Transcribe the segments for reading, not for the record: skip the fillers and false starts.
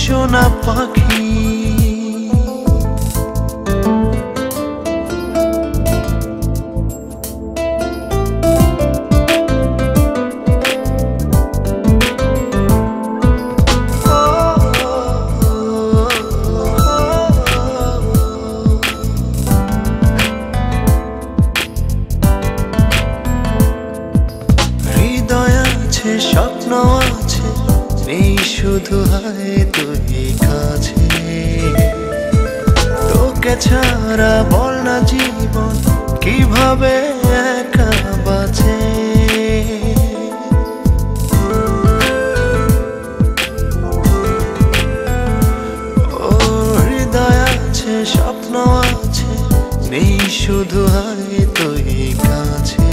সোনা পাখি। স্বপ্ন আছে নেই শুধু হায় তুই কাছে, তোকে ছাড়া বল না জীবন কিভাবে একা বাঁচে। ও হৃদয় আছে স্বপ্ন আছে নেই শুধু হায় তুই কাছে,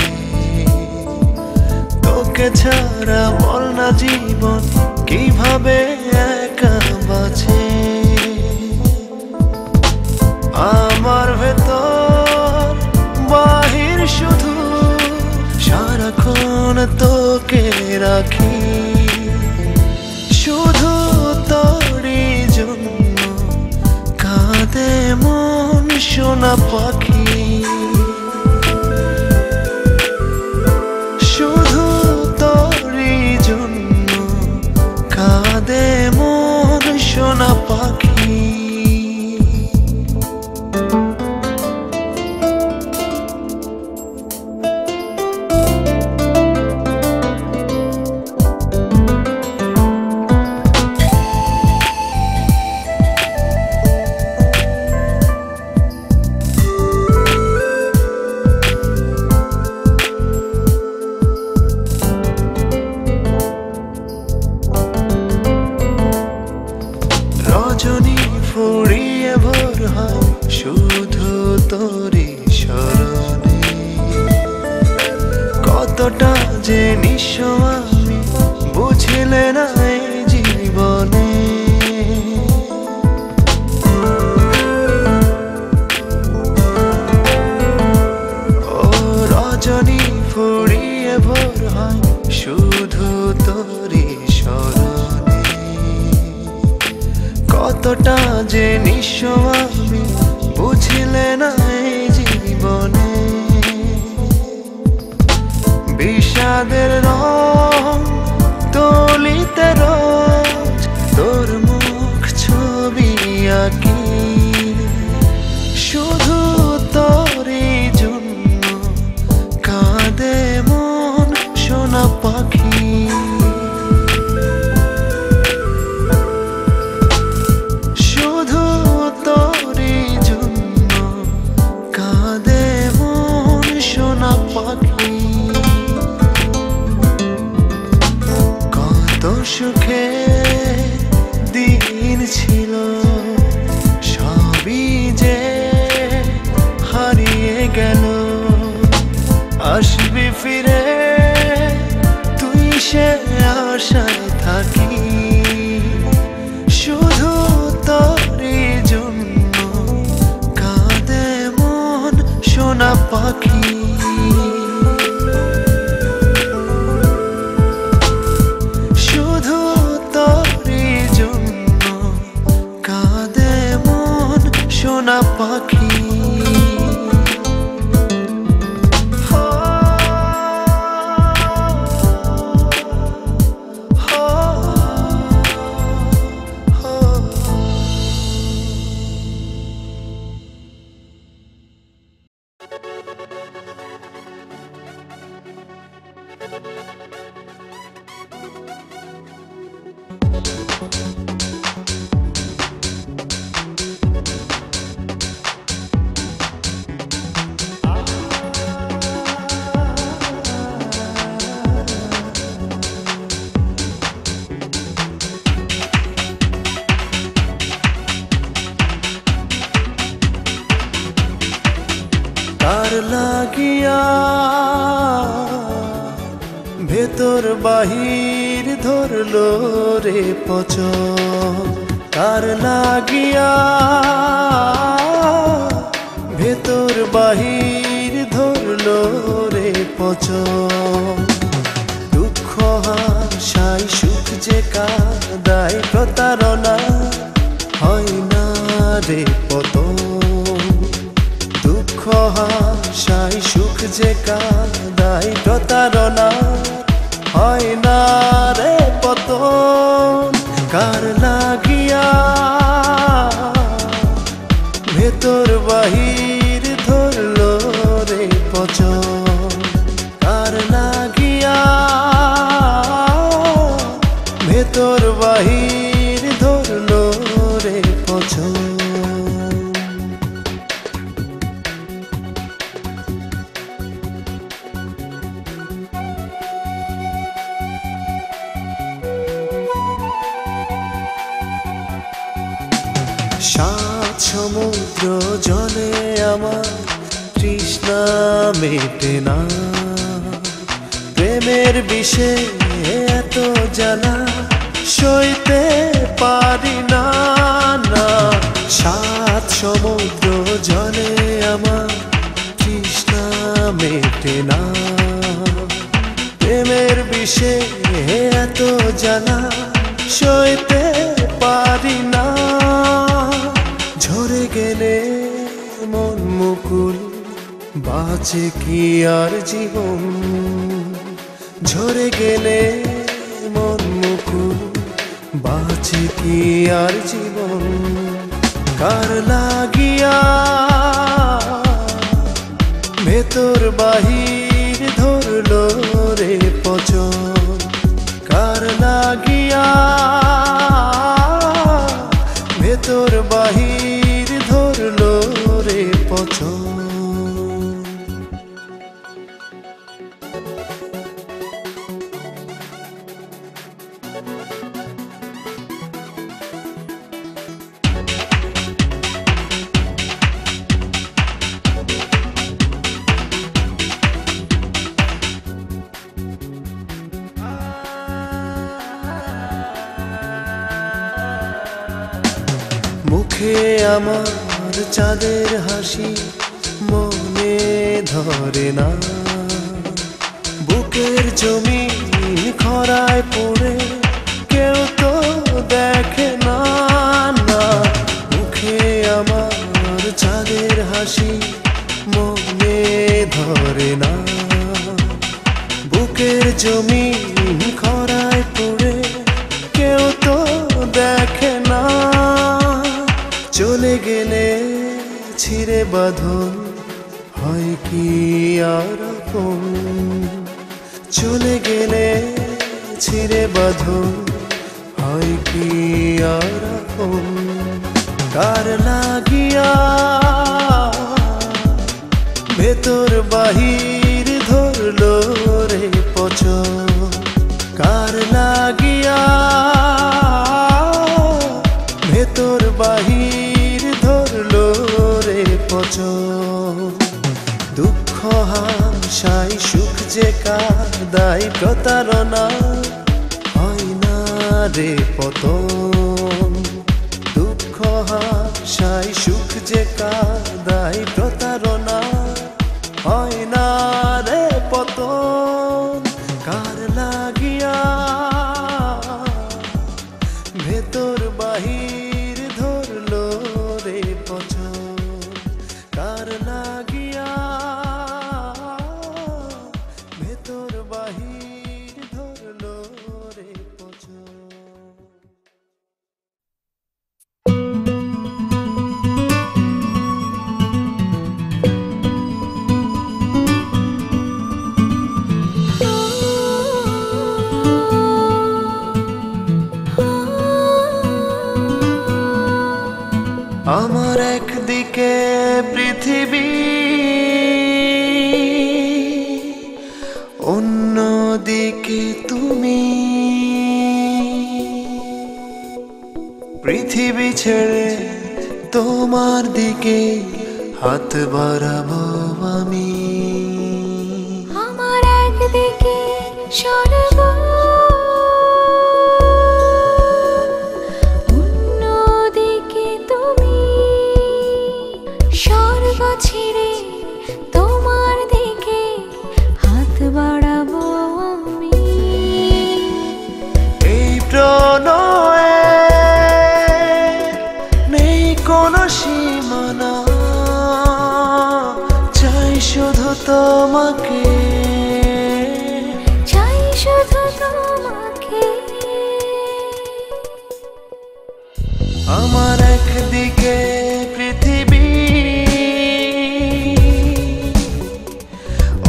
তোকে ছাড়া বল না জীবন কিভাবে একা বাঁচে। আমার ভেতর বাহির শুধু সারাক্ষণ তোকে রাখি, শুধু তোরই জন্য কাঁদে মন সোনা পাখি। শুধু তোরই জন্য কাঁদে মন সোনা পাখি। রজনী ফুরিয়ে ভোর হয় শুধু তোরই স্মরণে, কতটা যে নিঃস্ব আমি বুঝলে না এই জীবনে। ও রজনী ফুরিয়ে ভোর হয় শুধু তোরই স্মরণে, কতটা যে নিঃস্ব আমি বুঝলে না এই জীবনে। বিষাদের রং তুলিতে রোজ তোর মুখ ছবি আঁকি, শুধু তোরই জন্য কাঁদে মন সোনা পাখি। কত সুখে দিন ছিল সবই যে হারিয়ে গেল, আসবি ফিরে তুই সে আশায় থাকি, শুধু তোরই জন্য কাঁদে মন সোনা পাখি। শুধু তোরই জন্য কাঁদে মন সোনা পাখি। তার লাগিয়া ভেতর বাহির ধরলো রে পচন, তার লাগিয়া ভেতর বাহির ধরলো রে পচন। দুঃখ হাসাই সুখ যে কাদায় প্রতারণা হয় না রে পতন। দুঃখ হাসাই সুখ যে কাঁদাই প্রতারণা হয় না রে পতন। কার লাগিয়া ভেতর বাহির ধরলো রে পচন। কার লাগিয়া ভেতর বাহির ধরলো রে পচন। সাত সমুদ্র জলে আমার তৃষ্ণা মেটে না। প্রেমের বিষে এত জ্বালা সইতে পারি না। না সাত সমুদ্র জলে আমার তৃষ্ণা মেটে না। প্রেমের বিষে এত জ্বালা সইতে পারি না। ঝরে গেলে মন মুকুল বাঁচে কি আর জীবন। ঝরে গেলে মন মুকুল বাঁচে কি আর জীবন। কার লাগিয়া ভেতর বাহির ধরলো রে পচন। কার লাগিয়া ভেতর বাহির ধরলো রে পচন। মুখে আমার চাঁদের হাসি মনে ধরে না। বুকের জমিন খরায় পড়ে কেউ তো দেখে না। না মুখে আমার চাঁদের হাসি মনে ধরে না। বুকের জমিন খরায় পড়ে কেউ তো দেখে না। চলে গেলে ছিঁড়ে বাঁধন হয় কি আর আপন। চলে গেলে ছিঁড়ে বাঁধন হয় কি আর আপন। কার লাগিয়া ভেতর বাহির ধরলো রে পচন। কার লাগিয়া ভেতর বাহির ধরলো রে পচন। দুঃখ হাসাই সুখ যে কাঁদাই প্রতারণা হয় না রে পতন। দুঃখ হাসাই সুখ যে কাঁদাই প্রতারণা হয় না রে পতন। কার লাগিয়া ভেতর বাহির ধরলো রে পচন। কার লাগিয়া ভেতর বাহির ধরলো রে পচন। আমার একদিকে পৃথিবী অন্যদিকে তুমি। পৃথিবী ছেড়ে তোমার দিকে হাত বাড়াবো আমি। আমার একদিকে স্বর্গ অন্যদিকে তুমি। স্বর্গ ছেড়ে তোমার দিকে হাত বাড়াবো আমি। এই প্রণয়ে তোমাকে, চাই শুধু তোমাকে। আমার একদিকে পৃথিবী,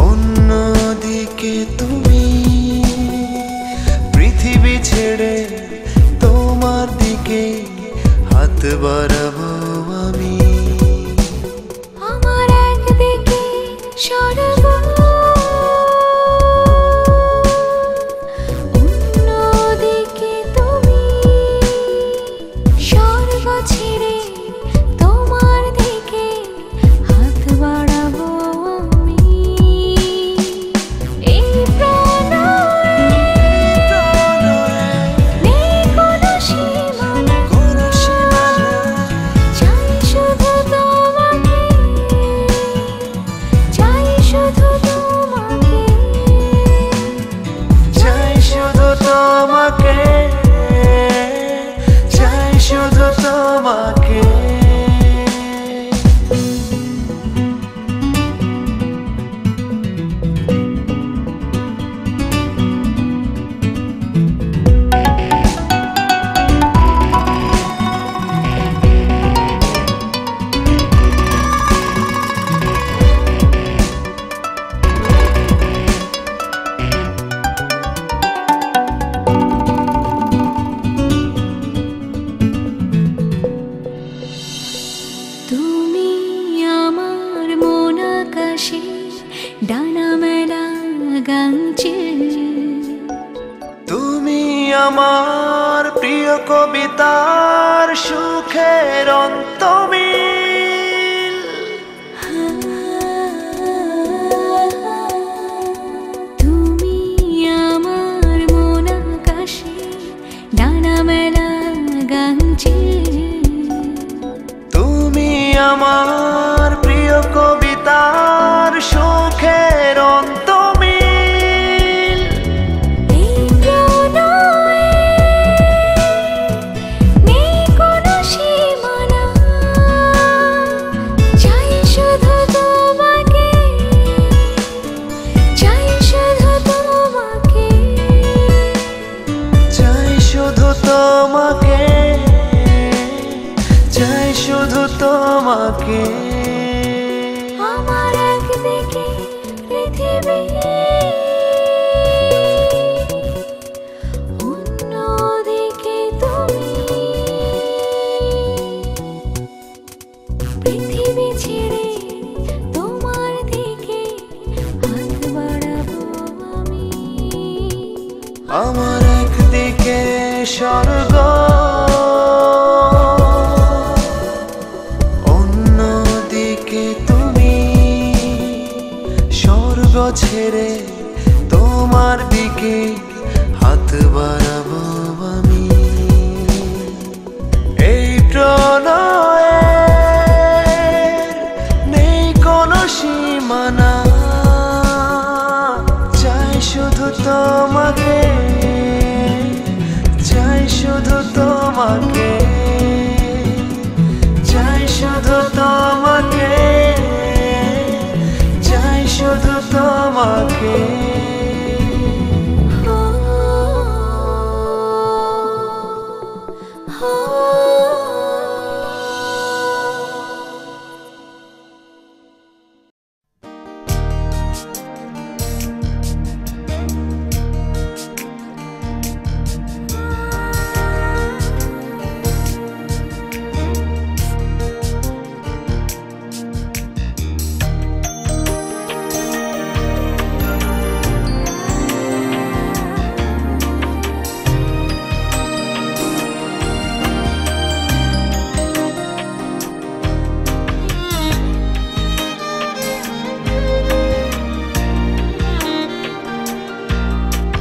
অন্যদিকে তুমি। পৃথিবী ছেড়ে তোমার দিকে হাত বাড়াবো আমি। আমার একদিকে স্বর্গ, অন্যদিকে তুমি। স্বর্গ ছেড়ে তোমার দিকে হাত বাড়াবো আমি। এই প্রণয়ে নেই কোনো সীমানা, চাই শুধু তোমাকে, চাই শুধু তোমাকে, চাই শুধু তোমাকে, চাই শুধু তোমাকে। তুমি আমার মন আকাশে ডানা মেলা গাঙছে। তুমি আমার প্রিয় কবিতার সুখের অন্তমিল। তুমি আমার মন আকাশে ডানা মেলা গাঙছে। তুমি আমার প্রিয় কবিতার সুখের অন্তমিল। এই প্রণয়ে নেই কোনো সীমানা, চাই শুধু তোমাকে, চাই শুধু তোমাকে, চাই শুধু তোমাকে, চাই শুধু তোমাকে। আমার একদিকে পৃথিবী, অন্যদিকে তুমি। পৃথিবী ছেড়ে তোমার দিকে হাত বাড়াবো আমি। আমার একদিকে স্বর্গ, অন্যদিকে তুমি। স্বর্গ ছেড়ে তোমার দিকে হাত বাড়াবো আমি। এই প্রণয়ে নেই কোনো সীমানা, চাই শুধু তোমাকে, চাই শুধু তোমাকে, চাই শুধু তোমাকে, চাই শুধু তোমাকে।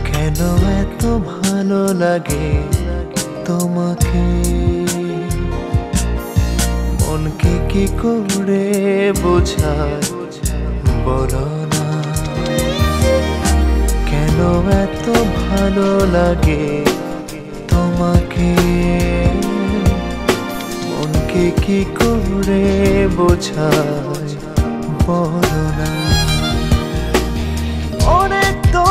কেন এত ভালো লাগে তোমাকে, মনকে কি করে বোঝায় বলো না। কেন এত ভালো লাগে তোমাকে, মনকে কি করে বোঝায় বলো না। অনেক তো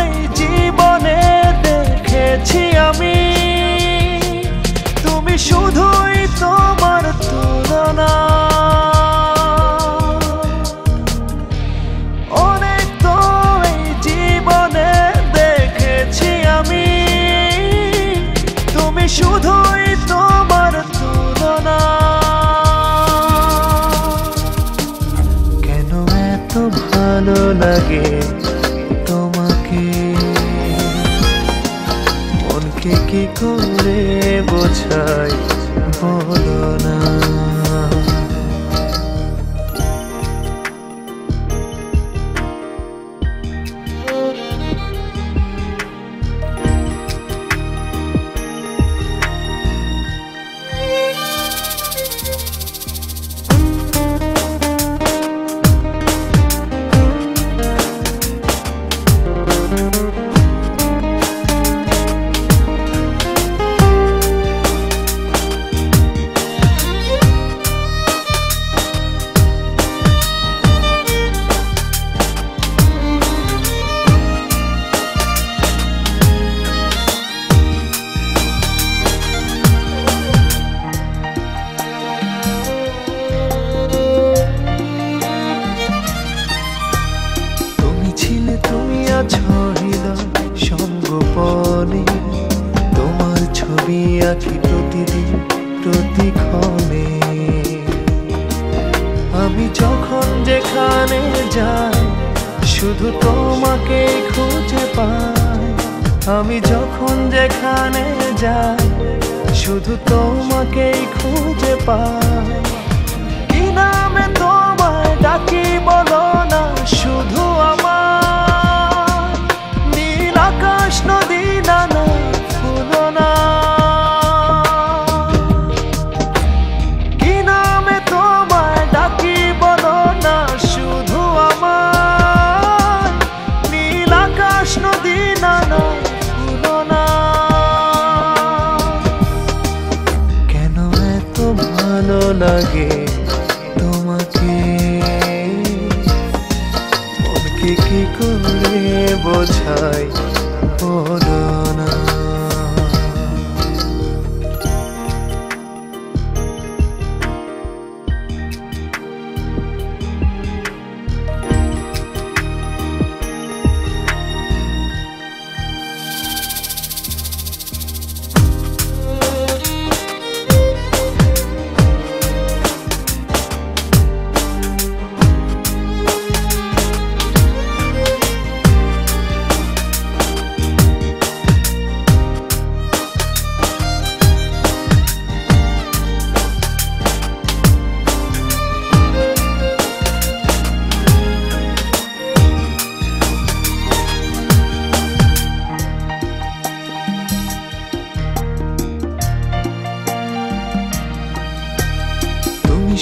এই জীবনে দেখেছি আমি, তুমি শুধুই তোমার তুলনা। অনেক তো এই জীবনে দেখেছি আমি, তুমি শুধুই তোমার তুলনা। কেন এত ভালো লাগে তোমাকে, মনকে কি করে বোঝাই বলো না। তুমি আছো হৃদয় সঙ্গোপনে, তোমার ছবি আঁকি প্রতিদিন প্রতিক্ষণে। আমি যখন যেখানে যাই শুধু তোমাকে খুঁজে পাই। আমি যখন যেখানে যাই শুধু তোমাকেই খুঁজে পাই। কি নামে তোমায় ডাকি বলো না, শুধু আমার নীল আকাশ নদী নানা ফুলো না। কি নামে তোমায় ডাকি বলো না, শুধু আমার নীল আকাশ নদী নানা ফুলো না। কেন এত ভালো লাগে তোমাকে, মনকে কি করে বোঝাই বলো না।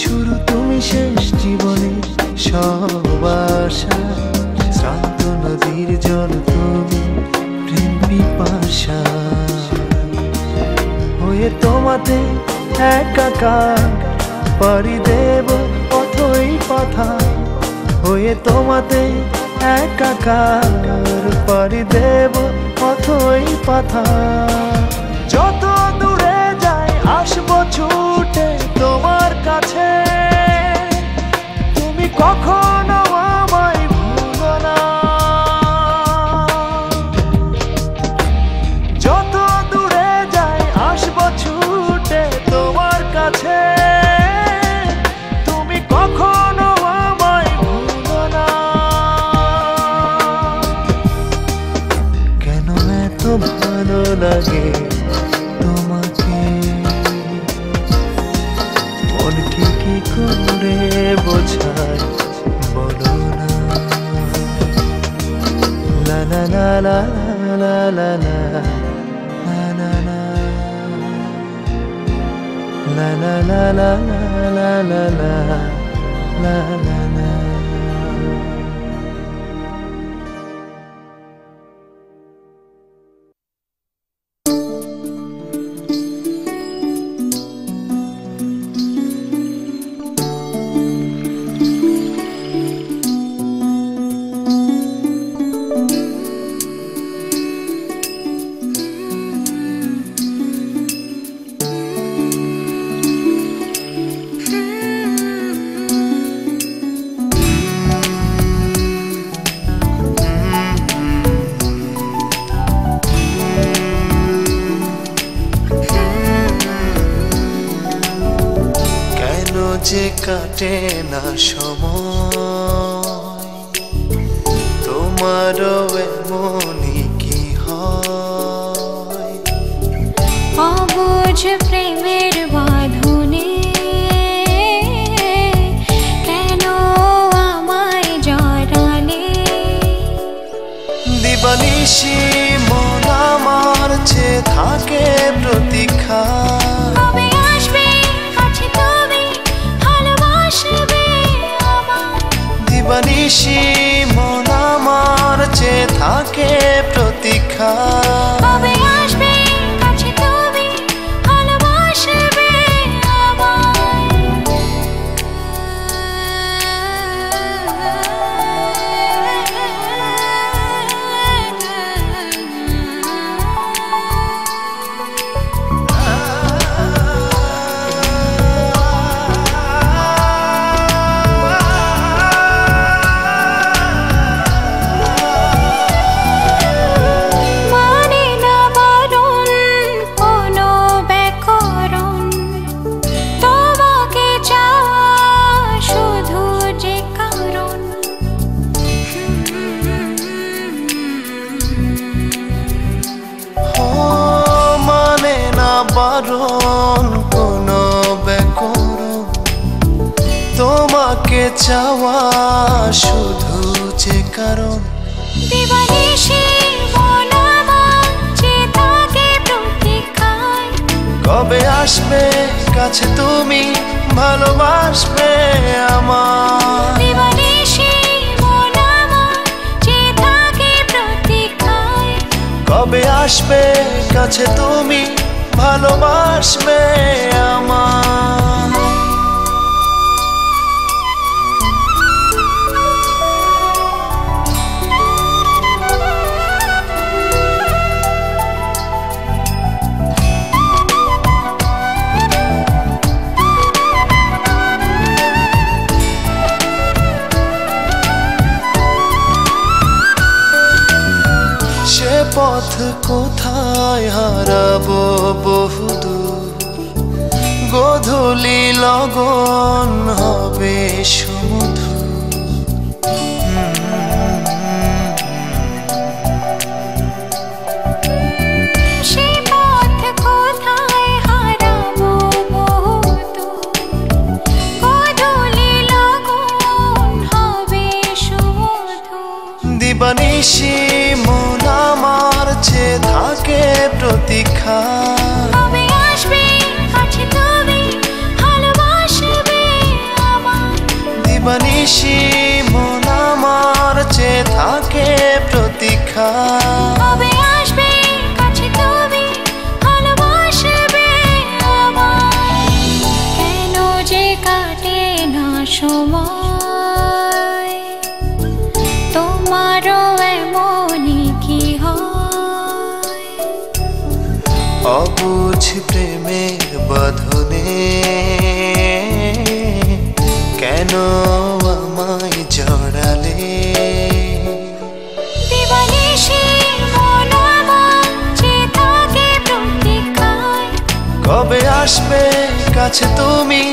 শুরু তুমি শেষ জীবনে সব আশা, শ্রান্ত নদীর জল তুমি প্রেম পিপাসা। হয়ে তোমাতে একাকার পাড়ি দেব পথই পথা। হয়ে তোমাতে একাকার পাড়ি দেব পথই পথা। যত দূরে যাই আসবো ছুটে তোমার কাছে, তুমি কখনো আমায় ভুলো না। যত দূরে যাই আসবো ছুটে তোমার কাছে, তুমি কখনো আমায় ভুলো না। কেন এত ভালো লাগে তোমাকে, মনকে কি করে বোঝাই বলো না। লা লা লা লা লা লা লা লা লা লা লা লা লা লা লা লা লা লা। যে কাটে না সময়, তোমারও এমনই কি হয়? অবুঝ প্রেমের বাঁধনে কেন আমায় জড়ালে? দিবানিশি মন আমার চেয়ে থাকে প্রতীক্ষা। কবে আসবে কাছে তুমি, ভালোবাসবে আমায়? দিবানিশি মন আমার চেয়ে থাকে প্রতীক্ষা। কবে আসবে কাছে তুমি, ভালোবাসবে মানে না বারণ কোনো ব্যাকরণ, তোমাকে চাওয়া শুধু যে কারণ। ও মানে না বারণ কোনো ব্যাকরণ, তোমাকে চাওয়া শুধু যে কারণ। দিবানিশি মন আমার চেয়ে থাকে প্রতীক্ষায়। কবে আসবে কাছে তুমি, ভালোবাসবে আমার? দিবানিশি মন আমার চেয়ে থাকে প্রতীক্ষায়। কবে আসবে কাছে তুমি, ভালোবাসবে আমার? সে পথ কোথায় হারাবো বহুদূর, গোধূলি লগন হবে সুমধুর। সে পথ কোথায় হারাবো বহুদূর, গোধূলি লগন হবে সুমধুর। দিবানিশি মন আমার চেয়ে থাকে প্রতীক্ষা। কবে আসবে কাছে তুমি, ভালোবাসবে আমায়? দিবানিশি মন আমার চেয়ে থাকে প্রতীক্ষা। কবে আসবে কাছে তুমি, ভালোবাসবে আমায়? কেন যে কাটে না সময়, তোমারও এমনই কি হয়? অবুঝ প্রেমের বাঁধনে কেন আমায় জড়ালে? দিবানিশি মন আমার চেয়ে থাকে প্রতীক্ষায়। কবে আসবে কাছে তুমি,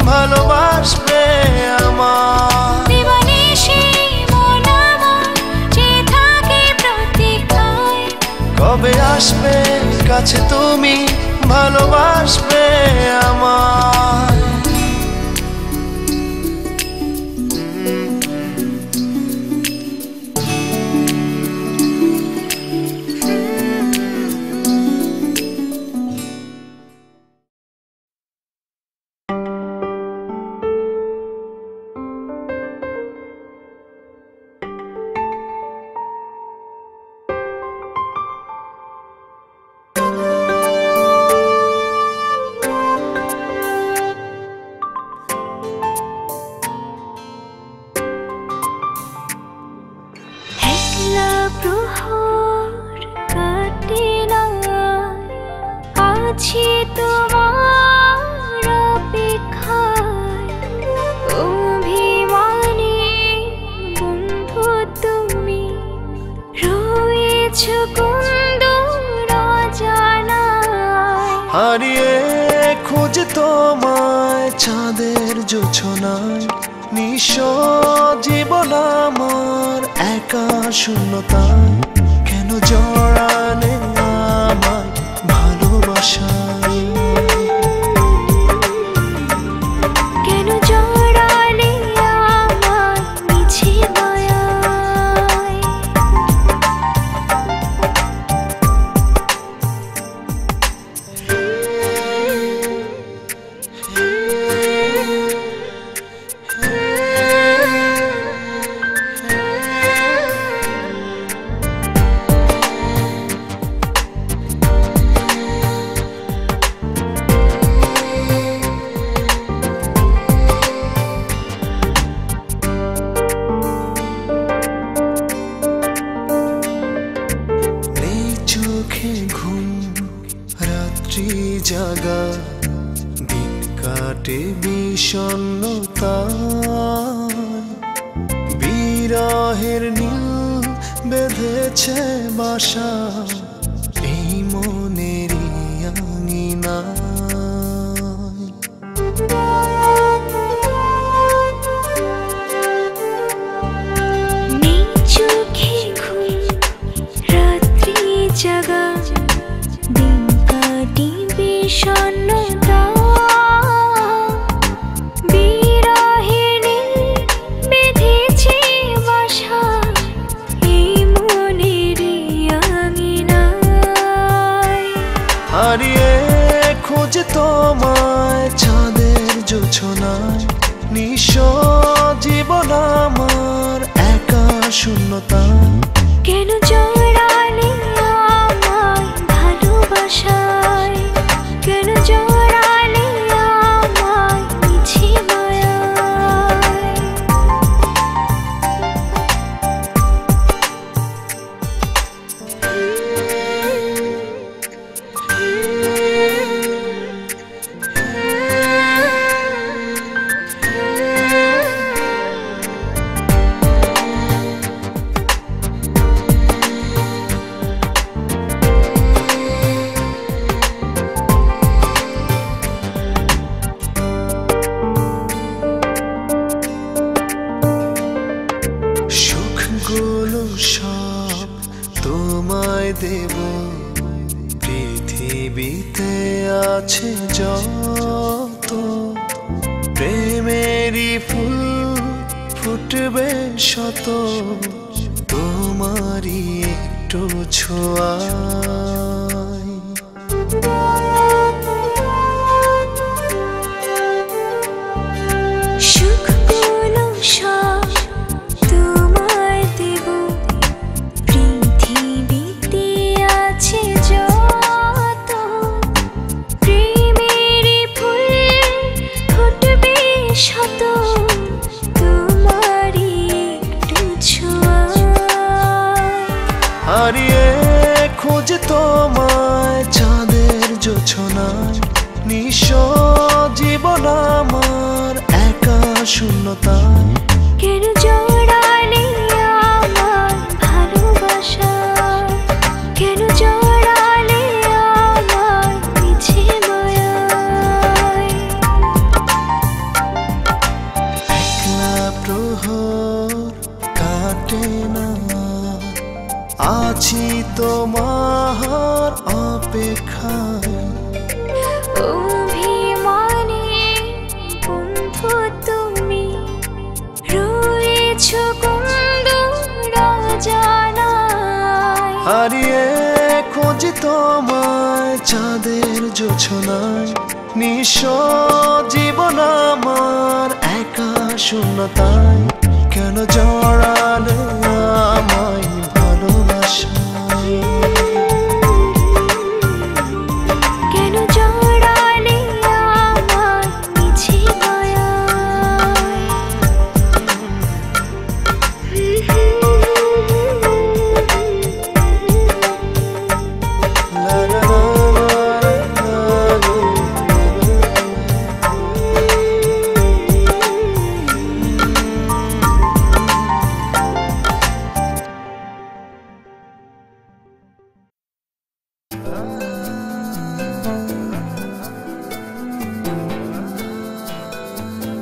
ভালোবাসবে আমার? দিবানিশি মন আমার চেয়ে থাকে প্রতীক্ষায়। কবে আসবে কাছে তুমি, ভালোবাসবে আমার? একলা প্রহর কাটে না, আছি তোমার অপেক্ষায়। অভিমানী বন্ধু তুমি, রয়েছো কোন দূর অজানায়। হারিয়ে খুঁজ তোমায় চাঁদের জোছনায় নিঃস্ব জীবন আমার একা শূন্যতায় কেন জড়ালে আমায় ভালোবাসায় কেন জড়ালে আমায় মিছে মায়ায় রাত্রি জাগা দিন কাটে বিষণ্ণতায় বিরহের নীল বেঁধেছে বাসা এই মনেরই আঙিনায় নেই চোখে ঘুম রাত্রি জাগা দিন কাটি বিষণ্ণতা বিরহের নীল বেঁধেছে বাসা এই মনের আঙিনায় হারিয়ে খোঁজে তোমায় চাঁদের জোছনায় নিঃস্ব জীবন আমার একা শূন্যতায় কেন জড়ালে আমায় ভালোবাসায় কেন জড়ালে আমায় মিছে মায়ায় সুখগুলো সব তোমায় দেব পৃথিবীতে আছে যত প্রেমেরই ফুল ফুটবে শত তোমারই একটু ছোঁয়ায় সুখগুলো সব তোমায় দেব পৃথিবীতে আছে যত প্রেমেরই ফুল ফুটবে শত তোমারই একটু ছোঁয়ায় হারিয়ে খোঁজে তোমায় চাঁদের জোছনায় নিঃস্ব জীবন আমার একা শূন্যতায় কেন জড়ালে আমায় ভালোবাসায় কেন জড়ালে আমায় মিছে মায়ায় একলা প্রহর কাটে না আছি তোমার অপেক্ষায় অভিমানে বন্ধু তুমি রয়েছো কোন অজানায় হারিয়ে খোঁজি তোমায় চাঁদের জোছনায় নিঃস্ব জীবন আমার একা শূন্যতায় কেন জড়ালে আমায় ভালোবাসায় কেন জড়ালে আমায় মিছে মায়ায় La la la la la la.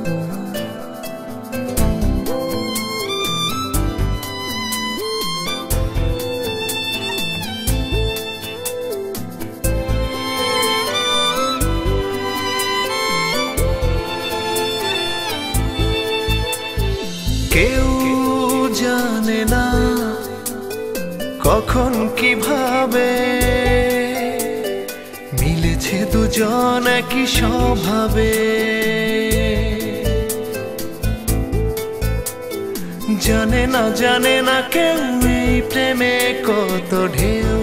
কেউ জানে না কখন কিভাবে মিলেছে দুজন একই স্বভাবে। জানে না কেউ এই প্রেমে কত ঢেউ।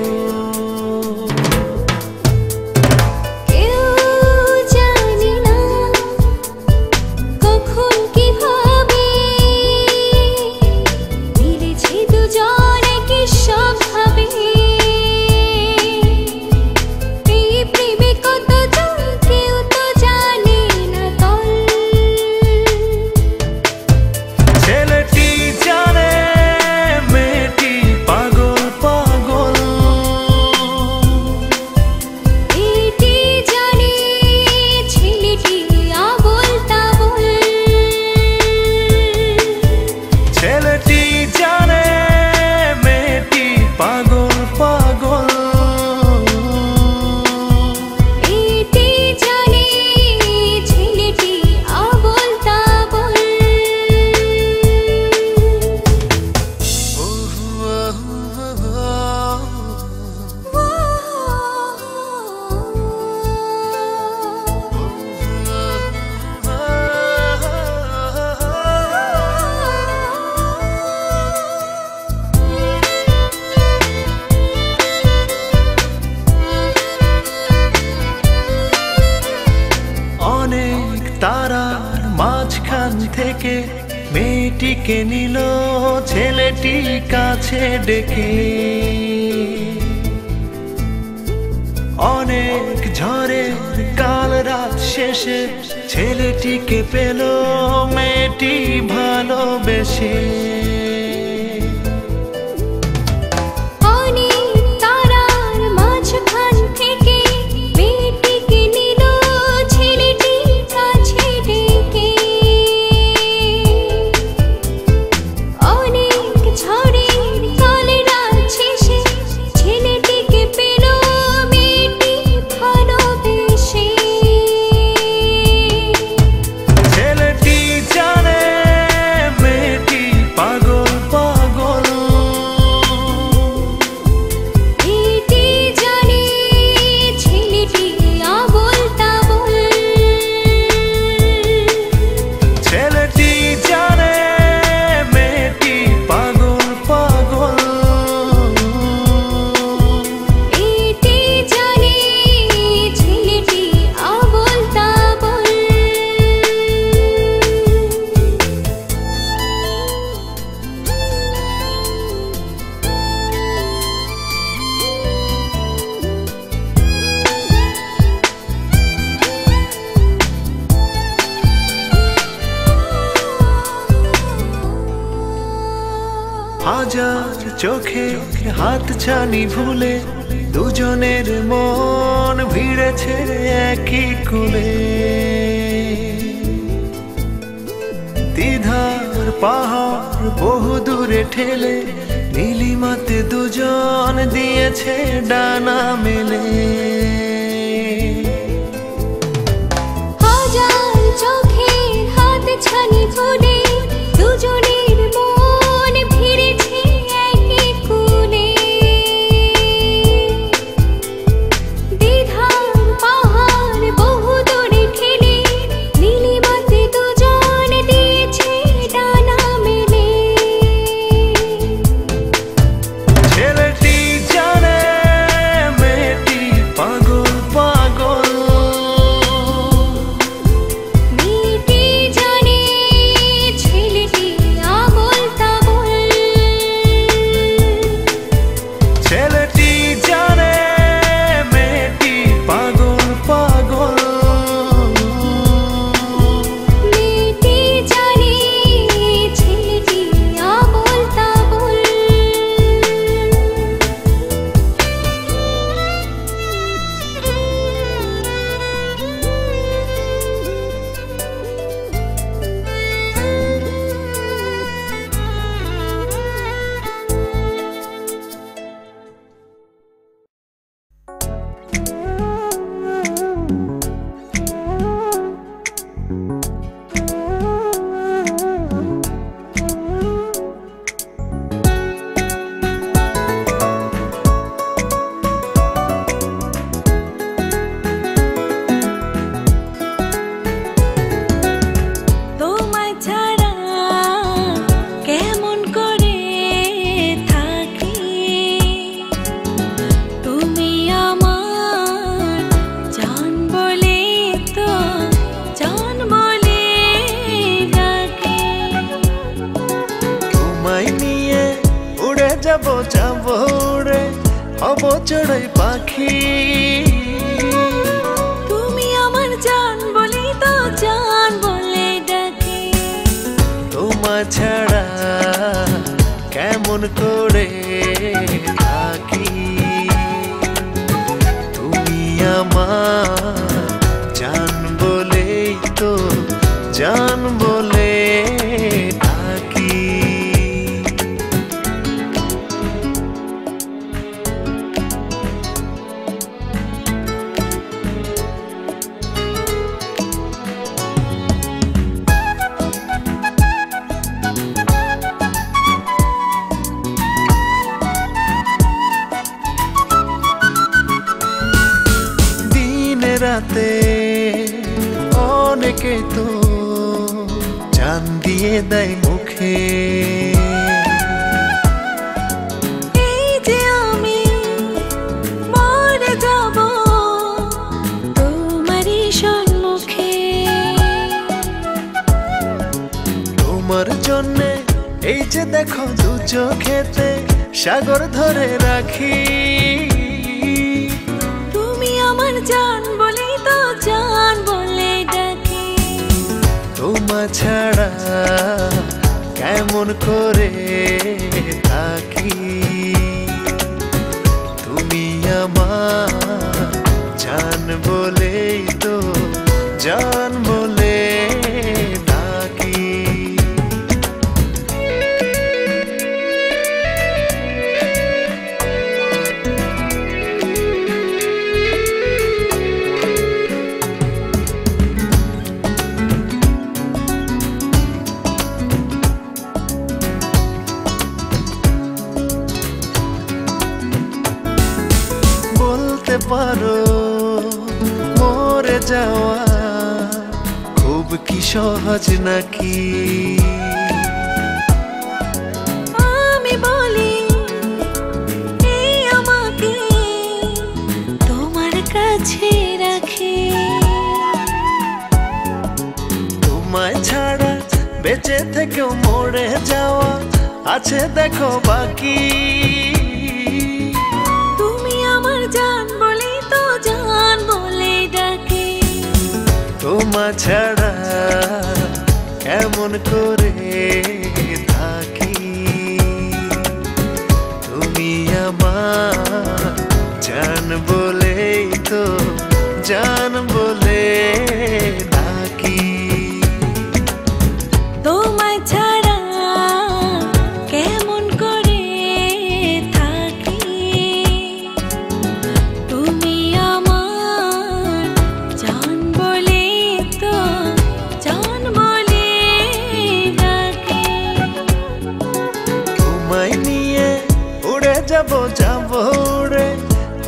তারার মাঝখান থেকে মেয়েটিকে নিল ছেলেটি কাছে ডেকে। অনেক ঝড়ের কাল রাত শেষে ছেলেটিকে পেল মেয়েটি ভালোবেসে। হাজার চোখে হাত ছানি ভুলে দুজনের মন ভিড়েছে একই কুলে। দ্বিধার পাহাড় বহু দূরে ঠেলে নীলিমাতে দুজন দিয়েছে ডানা মেলে। হাজার চোখে হাত ছানি ভুলে দুজনের মন ভিড়েছে একই কুলে। দ্বিধার পাহাড় বহু দূরে ঠেলে নীলিমাতে দুজন দিয়েছে ডানা মেলে। ছেলেটি জানে মেয়েটি পাগল যাবো যাবো রে হব চড়াই পাখি তুমি আমার জান বলেই তো জান বলে ডাকি তোমার ছাড়া কেমন করে থাকি তুমি আমার জান বলেই তো জান বলে থাকি রাতে অনেকে তো জান দিয়ে দেয় মুখে এই যে আমি মরে যাব তোমারই সম্মুখে তোমার জন্যে এই যে দেখো দু চোখেতে সাগর ধরে রাখি তুমি আমার জান বলেই তো জান বলে ডাকি তোমার ছাড়া কেমন করে থাকি তুমি আমার জান বলেই তো জান বলে থাকি বলতে পারো মরে যাওয়া খুব কি সহজ নাকি আমি বলি এই আমাকে তোমার কাছে রাখি তোমায় ছাড়া বেঁচে থেকেও মরে যাওয়া আছে দেখো বাকি তুমি আমার জান বলেই তো জান বলে ডাকি তোমার ছাড়া কেমন করে থাকি তুমি আমার জান বলেই তো জান বলে থাকি তোমায় ছাড়া কেমন করে থাকি তুমি আমার জান বলে তো জান বলে ডাকি তোমায় নিয়ে উড়ে যাবো যাবো রে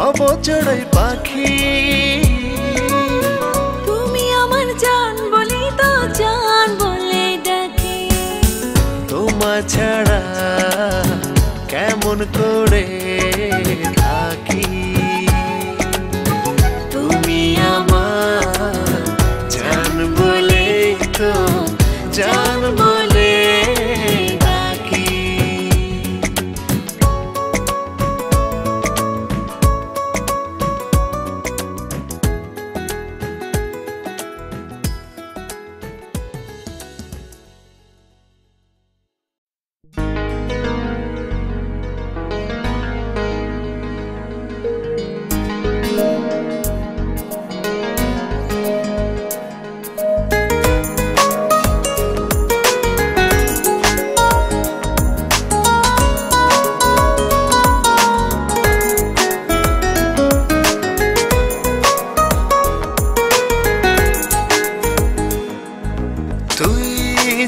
হব চড়াই পাখি তুমি আমার জান বলে তো জান বলে ডাকি তোমার ছাড়া কেমন করে থাকি তুমি আমার জান বলেই তো জান বলে থাকি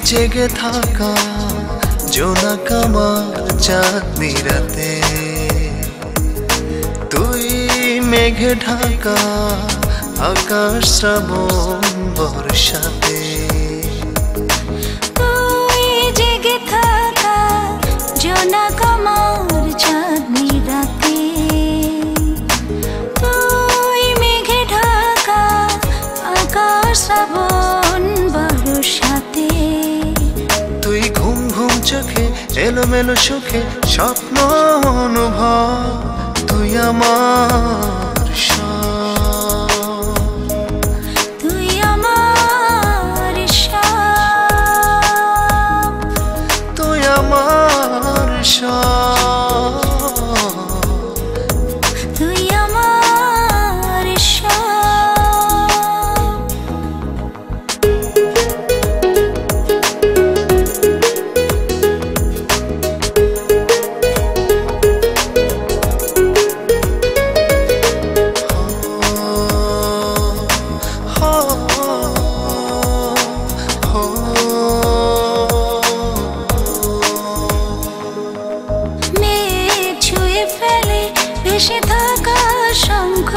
জেগে থাকা জোনাকামা চাঁদনি রাতে তুই মেঘে ঢাকা আকাশ শ্রাবণ বর্ষাতে তুই জেগে থাকা জোনাকামার চাঁদনি রাতে তুই মেঘে ঢাকা আকাশ শ্রাবণ বর্ষাতে তুই ঘুম ঘুম চোখে এলো এলোমেলো সুখে স্বপ্ন অনুভব তুই আমার সব তুই আমার সব তুই আমার সব তুই আমার সব মেঘ ছুঁয়ে ফেলে ভেসে থাকা শঙ্খ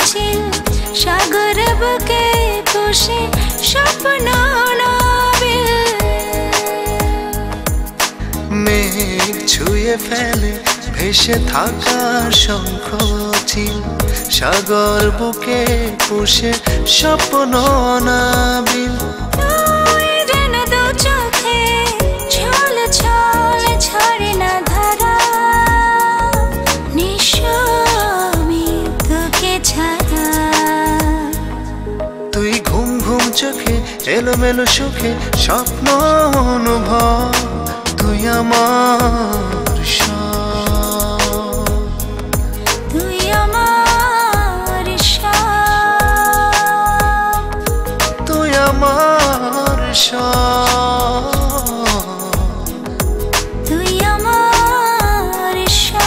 চিল সাগর বুকে বসে স্বপ্ন নাবিল মেঘ ছুঁয়ে ফেলে ভেসে থাকা শঙ্খ চিল সাগর বুকে পুষে স্বপ্ন নাবিল তুই যেন দু চোখে ছল ছল ছড়ে না ধারা নিঃস্বামী তোকে ছাড়া তুই ঘুম ঘুম চোখে এলোমেলো সুখে স্বপ্ন অনুভব তুই আমার সব তুই আমার সব তুই আমার সব তুই আমার সব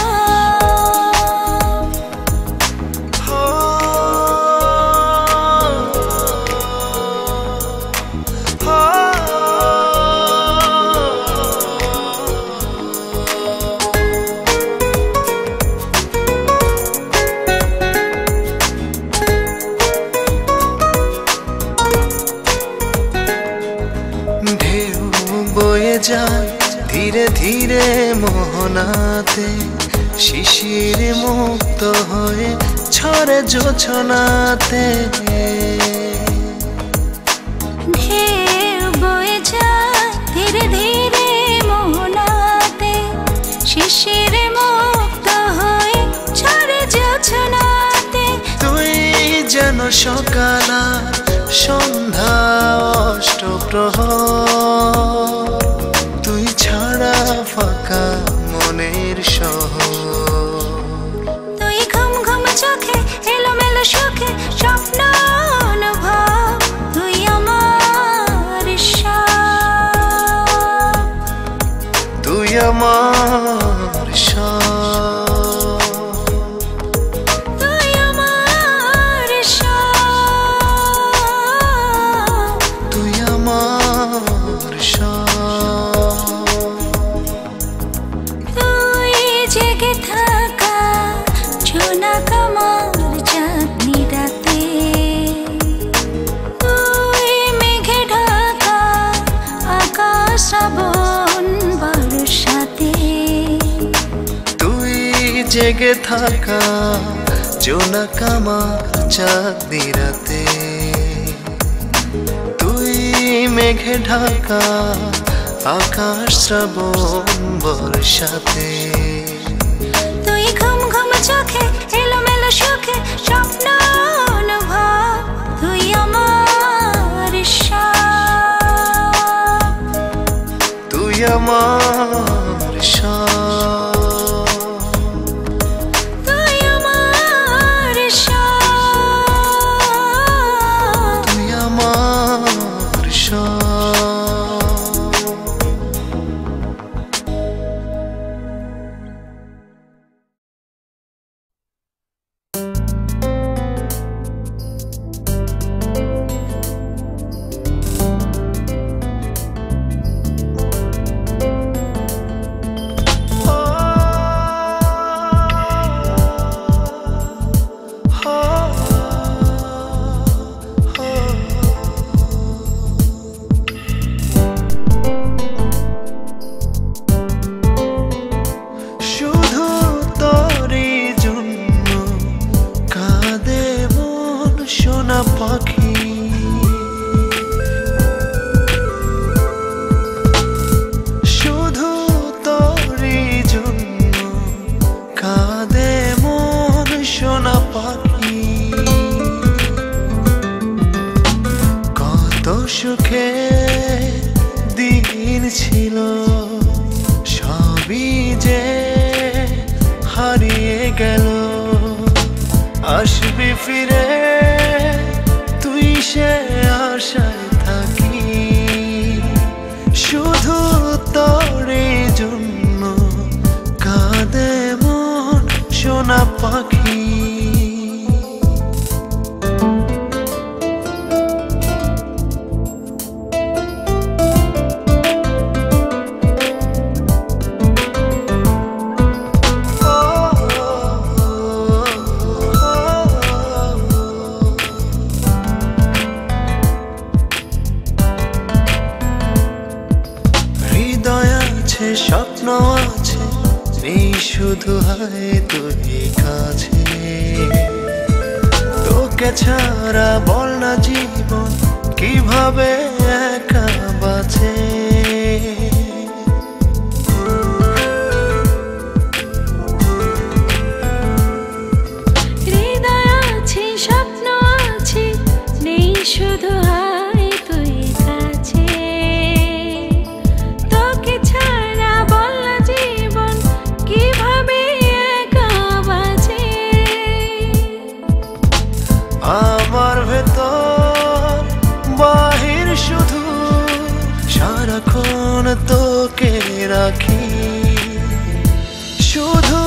ঢেউ বয়ে যায় ধীরে ধীরে মোহনাতে শিশির মুক্ত হয়ে ছড়ে জোছনাতে ঢেউ বয়ে যায় ধীরে ধীরে মোহনাতে শিশির মুক্ত হয়ে ছড়ে জোছনাতে তুই যেন সকাল আর সন্ধ্যা অষ্টপ্রহর তুই ছাড়া ফাঁকা মনের শহর তুই ঘুম ঘুম চোখে এলোমেলো সুখে স্বপ্ন অনুভব তুই আমার সব তুই আমার সব তুই আমার সব তুই আমার সব তুই জেগে থাকা জোনাক আমার চাঁদনি রাতে তুই মেঘে ঢাকা আকাশ শ্রাবণ বর্ষাতে তুই জেগে থাকা জোনাক আমার চাঁদনি রাতে তুই মেঘে ঢাকা আকাশ শ্রাবণ বর্ষাতে তুই ঘুম ঘুম চোখে এলোমেলো সুখে স্বপ্ন অনুভব তুই আমার সব তুই আমার সব তুই আমার সব তুই আমার সব ফিরে তুই সে আশায় থাকি শুধু তোরে জন্য কাঁদে মন সোনা পাখি স্বপ্ন আছে এই শুধু হয় তুই কাছে তোকে ছাড়া বল না জীবন কিভাবে একা বাঁচে হৃদয় আছে স্বপ্ন আছে নেই শুধু হয় তুই কাছে তোকে ছাড়া আমার ভেতর বাহির শুধু সারাক্ষণ তোকে রাখি শুধু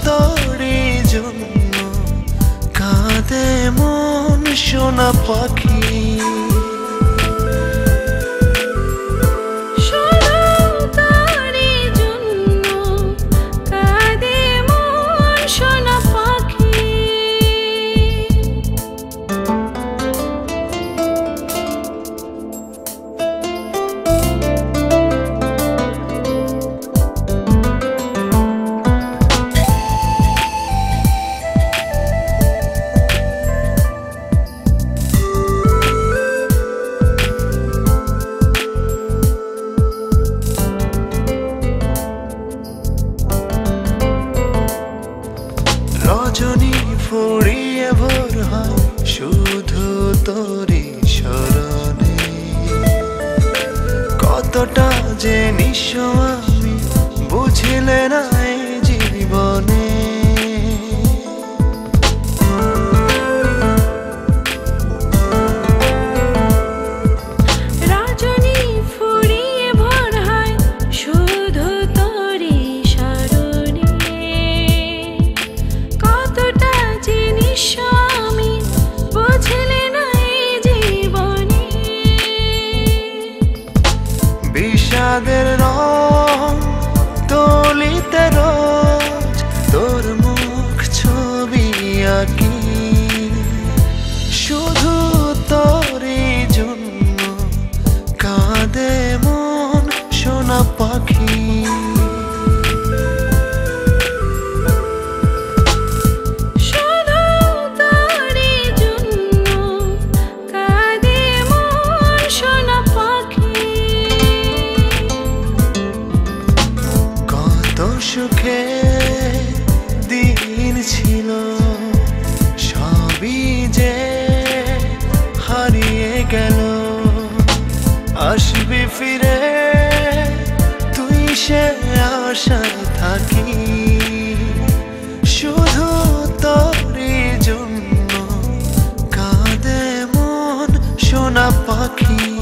তোরই জন্য কাঁদে মন সোনা পাখি রজনী ফুরিয়ে ভোর হয় শুধু তোরই স্মরণে কতটা যে নিঃস্ব আমি বুঝিলে না এই জীবনে রজনী ফুরিয়ে ভোর হয় শুধু তোরই স্মরণে কতটা জিনিস আমি বুঝলে না এই জীবনে বিষাদের রং তুলিতে রোজ তোর মুখ ছবি আঁকি শুধু তোরই জন্য কাঁদে মন সোনা পাখি সুখে দিন ছিল সবই যে হারিয়ে গেল আসবি ফিরে তুই সে আশায় থাকি শুধু তোরই জন্য কাঁদে মন সোনা পাখি